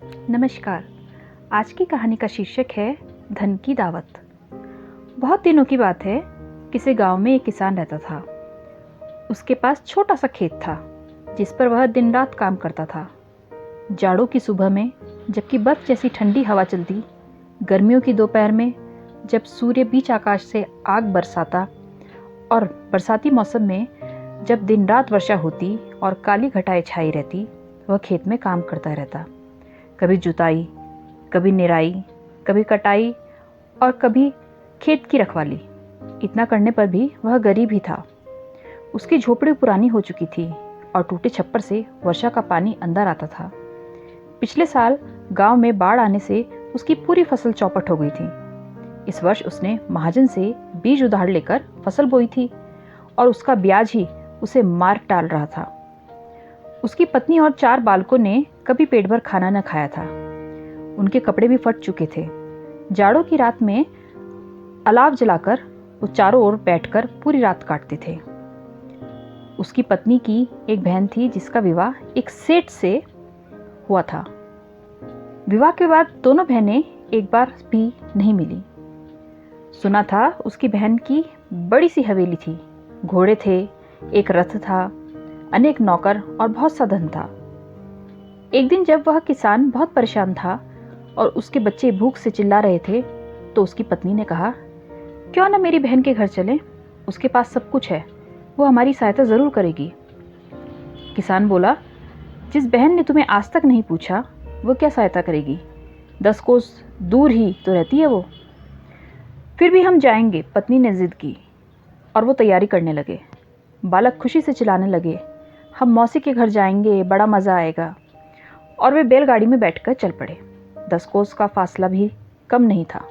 नमस्कार। आज की कहानी का शीर्षक है धन की दावत। बहुत दिनों की बात है। किसी गांव में एक किसान रहता था। उसके पास छोटा सा खेत था जिस पर वह दिन रात काम करता था। जाड़ों की सुबह में जबकि बर्फ जैसी ठंडी हवा चलती, गर्मियों की दोपहर में जब सूर्य बीच आकाश से आग बरसाता और बरसाती मौसम में जब दिन रात वर्षा होती और काली घटाएं छाई रहती, वह खेत में काम करता रहता। कभी जुताई, कभी निराई, कभी कटाई और कभी खेत की रखवाली। इतना करने पर भी वह गरीब ही था। उसकी झोपड़ी पुरानी हो चुकी थी और टूटे छप्पर से वर्षा का पानी अंदर आता था। पिछले साल गांव में बाढ़ आने से उसकी पूरी फसल चौपट हो गई थी। इस वर्ष उसने महाजन से बीज उधार लेकर फसल बोई थी और उसका ब्याज ही उसे मार डाल रहा था। उसकी पत्नी और 4 बालकों ने कभी पेट भर खाना न खाया था। उनके कपड़े भी फट चुके थे। जाड़ों की रात में अलाव जलाकर वो चारों ओर बैठकर पूरी रात काटते थे। उसकी पत्नी की एक बहन थी जिसका विवाह एक सेठ से हुआ था। विवाह के बाद दोनों बहनें एक बार भी नहीं मिली। सुना था उसकी बहन की बड़ी सी हवेली थी, घोड़े थे, एक रथ था, अनेक नौकर और बहुत सा धन था। एक दिन जब वह किसान बहुत परेशान था और उसके बच्चे भूख से चिल्ला रहे थे, तो उसकी पत्नी ने कहा, क्यों ना मेरी बहन के घर चलें, उसके पास सब कुछ है, वो हमारी सहायता जरूर करेगी। किसान बोला, जिस बहन ने तुम्हें आज तक नहीं पूछा वो क्या सहायता करेगी? 10 कोस दूर ही तो रहती है वो। फिर भी हम जाएंगे, पत्नी ने जिद की और वो तैयारी करने लगे। बालक खुशी से चिल्लाने लगे, हम मौसी के घर जाएंगे, बड़ा मज़ा आएगा। और वे बैलगाड़ी में बैठकर चल पड़े। 10 कोस का फासला भी कम नहीं था।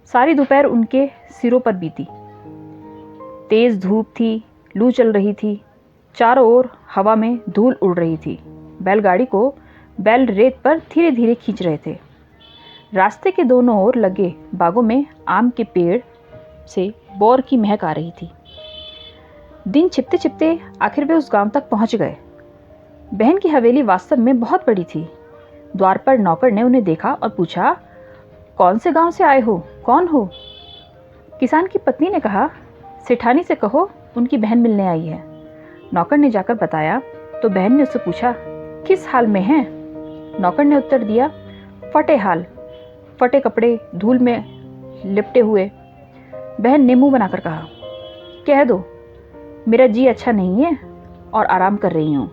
सारी दोपहर उनके सिरों पर बीती। तेज धूप थी, लू चल रही थी, चारों ओर हवा में धूल उड़ रही थी। बैलगाड़ी को बैल रेत पर धीरे धीरे खींच रहे थे। रास्ते के दोनों ओर लगे बागों में आम के पेड़ से बोर की महक आ रही थी। दिन छिपते छिपते आखिर वे उस गांव तक पहुंच गए। बहन की हवेली वास्तव में बहुत बड़ी थी। द्वार पर नौकर ने उन्हें देखा और पूछा, कौन से गांव से आए हो, कौन हो? किसान की पत्नी ने कहा, सेठानी से कहो उनकी बहन मिलने आई है। नौकर ने जाकर बताया तो बहन ने उससे पूछा, किस हाल में है? नौकर ने उत्तर दिया, फटे हाल, फटे कपड़े, धूल में लिपटे हुए। बहन ने मुंह बनाकर कहा, कह दो मेरा जी अच्छा नहीं है और आराम कर रही हूँ।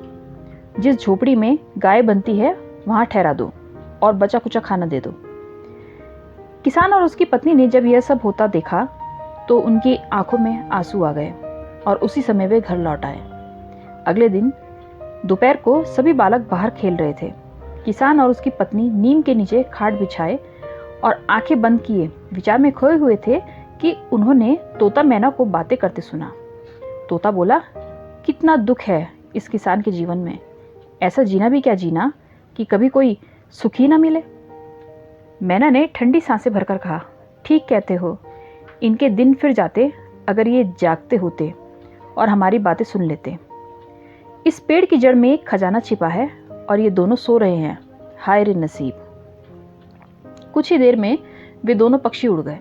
जिस झोपड़ी में गाय बनती है वहां ठहरा दो और बचा कुचा खाना दे दो। किसान और उसकी पत्नी ने जब यह सब होता देखा तो उनकी आंखों में आंसू आ गए और उसी समय वे घर लौट आए। अगले दिन दोपहर को सभी बालक बाहर खेल रहे थे। किसान और उसकी पत्नी नीम के नीचे खाट बिछाए और आंखें बंद किए विचार में खोए हुए थे कि उन्होंने तोता मैना को बातें करते सुना। तोता बोला, कितना दुख है इस किसान के जीवन में, ऐसा जीना भी क्या जीना कि कभी कोई सुखी ना मिले। मैना ने ठंडी सांसें भरकर कहा, ठीक कहते हो, इनके दिन फिर जाते अगर ये जागते होते और हमारी बातें सुन लेते। इस पेड़ की जड़ में एक खजाना छिपा है और ये दोनों सो रहे हैं, हाय रे नसीब। कुछ ही देर में वे दोनों पक्षी उड़ गए।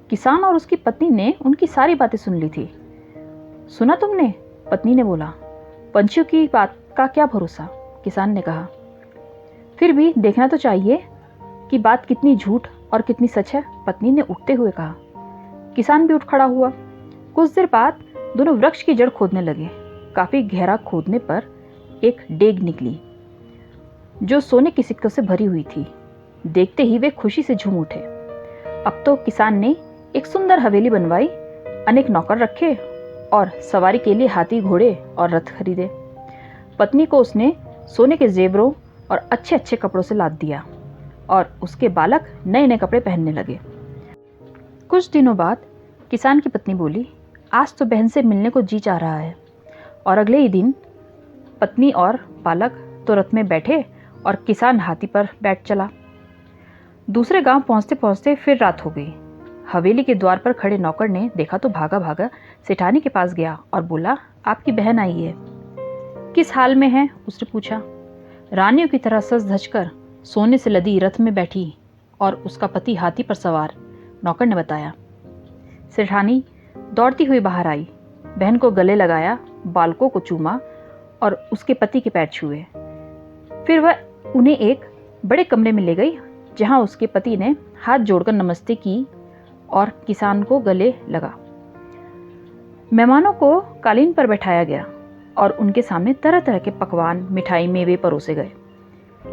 किसान और उसकी पत्नी ने उनकी सारी बातें सुन ली थी। सुना तुमने? पत्नी ने बोला। पंछियों की बात का क्या भरोसा, किसान ने कहा। फिर भी देखना तो चाहिए कि बात कितनी झूठ और कितनी सच है, पत्नी ने उठते हुए कहा। किसान भी उठ खड़ा हुआ। कुछ देर बाद दोनों वृक्ष की जड़ खोदने लगे। काफी गहरा खोदने पर एक डेग निकली जो सोने के सिक्कों से भरी हुई थी। देखते ही वे खुशी से झूम उठे। अब तो किसान ने एक सुंदर हवेली बनवाई, अनेक नौकर रखे और सवारी के लिए हाथी, घोड़े और रथ खरीदे। पत्नी को उसने सोने के जेवरों और अच्छे अच्छे कपड़ों से लाद दिया और उसके बालक नए नए कपड़े पहनने लगे। कुछ दिनों बाद किसान की पत्नी बोली, आज तो बहन से मिलने को जी चाह रहा है। और अगले ही दिन पत्नी और बालक तो रथ में बैठे और किसान हाथी पर बैठ चला। दूसरे गांव पहुंचते पहुंचते फिर रात हो गई। हवेली के द्वार पर खड़े नौकर ने देखा तो भागा भागा सेठानी के पास गया और बोला, आपकी बहन आई है। किस हाल में है? उसने पूछा। रानियों की तरह सज धज कर सोने से लदी रथ में बैठी और उसका पति हाथी पर सवार, नौकर ने बताया। सेठानी दौड़ती हुई बाहर आई, बहन को गले लगाया, बालकों को चूमा और उसके पति के पैर छुए। फिर वह उन्हें एक बड़े कमरे में ले गई, जहां उसके पति ने हाथ जोड़कर नमस्ते की और किसान को गले लगा। मेहमानों को कालीन पर बैठाया गया और उनके सामने तरह तरह के पकवान, मिठाई, मेवे परोसे गए।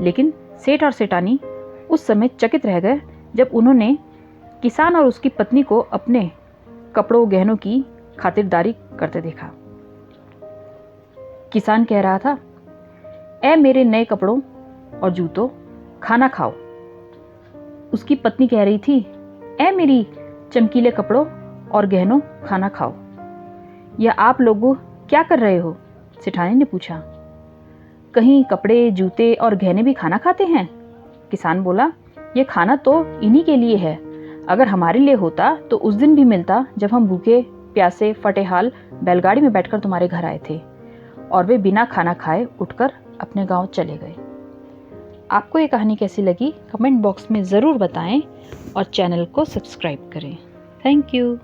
लेकिन सेठ और सेठानी उस समय चकित रह गए जब उन्होंने किसान और उसकी पत्नी को अपने कपड़ों गहनों की खातिरदारी करते देखा। किसान कह रहा था, ऐ मेरे नए कपड़ों और जूतों, खाना खाओ। उसकी पत्नी कह रही थी, ऐ मेरी चमकीले कपड़ों और गहनों, खाना खाओ। यह आप लोग क्या कर रहे हो? सेठानी ने पूछा। कहीं कपड़े, जूते और गहने भी खाना खाते हैं? किसान बोला, यह खाना तो इन्हीं के लिए है। अगर हमारे लिए होता तो उस दिन भी मिलता जब हम भूखे प्यासे फटेहाल बैलगाड़ी में बैठकर तुम्हारे घर आए थे और वे बिना खाना खाए उठकर अपने गांव चले गए। आपको ये कहानी कैसी लगी कमेंट बॉक्स में ज़रूर बताएं और चैनल को सब्सक्राइब करें। Thank you.